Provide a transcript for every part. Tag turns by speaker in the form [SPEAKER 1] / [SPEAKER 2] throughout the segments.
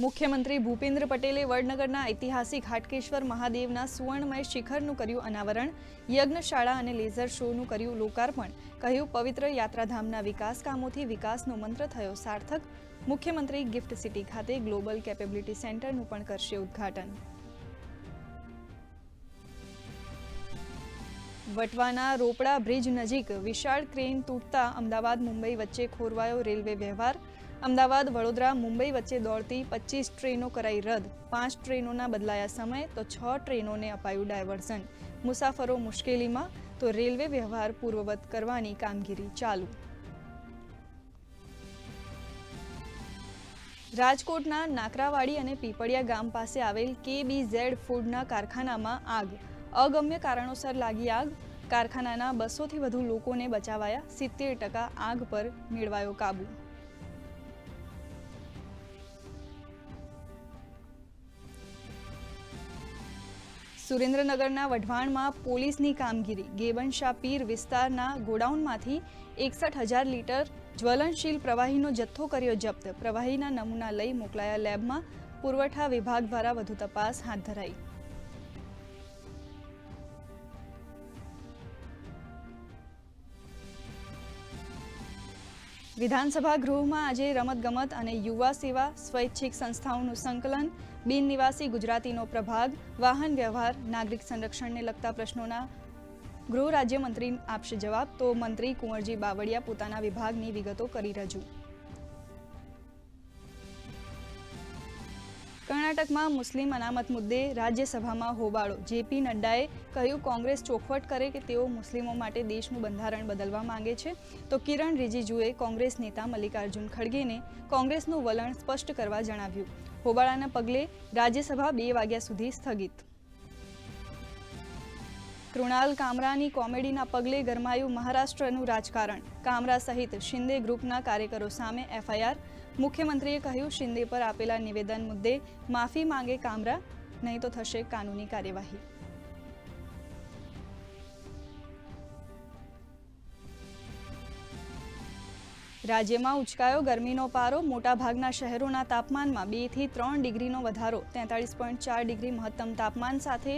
[SPEAKER 1] મુખ્યમંત્રી ભૂપેન્દ્ર પટેલે વડનગરના ઐતિહાસિક હાટકેશ્વર મહાદેવના સુવર્ણમય શિખરનું કર્યું અનાવરણ, યજ્ઞશાળા અને લેઝર શોનું કર્યું લોકાર્પણ. કહ્યું, પવિત્ર યાત્રાધામના વિકાસ કામોથી વિકાસનો મંત્ર થયો સાર્થક. મુખ્યમંત્રી ગિફ્ટ સિટી ખાતે ગ્લોબલ કેપેબિલિટી સેન્ટરનું પણ કરશે ઉદ્ઘાટન. વટવાના રોપડા બ્રિજ નજીક વિશાળ ક્રેન તૂટતા અમદાવાદ મુંબઈ વચ્ચે ખોરવાયો રેલવે વ્યવહાર. અમદાવાદ વડોદરા મુંબઈ વચ્ચે દોડતી 25 ટ્રેનો કરાઈ રદ. 5 ટ્રેનોના બદલાયા સમય તો 6 ટ્રેનોને અપાયું ડાયવર્ઝન. મુસાફરો મુશ્કેલીમાં તો રેલવે વ્યવહાર પૂર્વવત કરવાની કામગીરી ચાલુ. રાજકોટના નાકરાવાડી અને પીપળિયા ગામ પાસે આવેલ KBZ ફૂડના કારખાનામાં આગ. અગમ્ય કારણોસર લાગી આગ. કારખાનાના 200થી વધુ લોકોને બચાવાયા. 70% આગ પર મેળવાયો કાબુ. સુરેન્દ્રનગરના વઢવાણમાં પોલીસની કામગીરી. ગેબનશા પીર વિસ્તારના ગોડાઉનમાંથી 61,000 લીટર જ્વલનશીલ પ્રવાહીનો જથ્થો કર્યો જપ્ત. પ્રવાહીના નમૂના લઈ મોકલાયા લેબમાં. પુરવઠા વિભાગ દ્વારા વધુ તપાસ હાથ ધરાઈ. વિધાનસભા ગૃહમાં આજે રમતગમત અને યુવા સેવા સ્વૈચ્છિક સંસ્થાઓનું સંકલન, બિન નિવાસી ગુજરાતીનો પ્રભાગ, વાહન વ્યવહાર, નાગરિક સંરક્ષણને લગતા પ્રશ્નોના ગૃહ રાજ્યમંત્રી આપશે જવાબ, તો મંત્રી કુંવરજી બાવળિયા પોતાના વિભાગની વિગતો કરી રજૂ. કર્ણાટકમાં મુસ્લિમ અનામત મુદ્દે રાજ્યસભામાં હોબાળો. JP નડ્ડાએ કહ્યું, કોંગ્રેસ ચોખવટ કરે કે તેઓ મુસ્લિમો માટે દેશનું બંધારણ બદલવા માંગે છે, તો કિરણ રિજિજુએ કોંગ્રેસ નેતા મલ્લિકાર્જુન ખડગેને કોંગ્રેસનું વલણ સ્પષ્ટ કરવા જણાવ્યું. હોબાળાના પગલે રાજ્યસભા 2 વાગ્યા સુધી સ્થગિત. કૃણાલ કામરાની કોમેડીના પગલે ગરમાયું મહારાષ્ટ્રનું રાજકારણ. કામરા સહિત શિંદે ગ્રુપના કાર્યકરો સામે FIR. મુખ્યમંત્રીએ કહ્યું, શિંદે પર આપેલા નિવેદન મુદ્દે માફી માંગે કામરા, નહીં તો થશે કાનૂની કાર્યવાહી. રાજ્યમાં ઉચકાયો ગરમીનો પારો. મોટાભાગના શહેરોના તાપમાનમાં 2 થી 3 ડિગ્રીનો વધારો. 43.4 ડિગ્રી મહત્તમ તાપમાન સાથે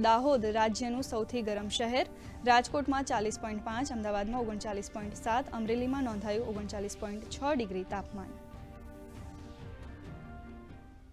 [SPEAKER 1] દાહોદ રાજ્યનું સૌથી ગરમ શહેર. રાજકોટમાં 40.5, અમદાવાદમાં 39.7, અમરેલીમાં નોંધાયું 39.6 ડિગ્રી તાપમાન.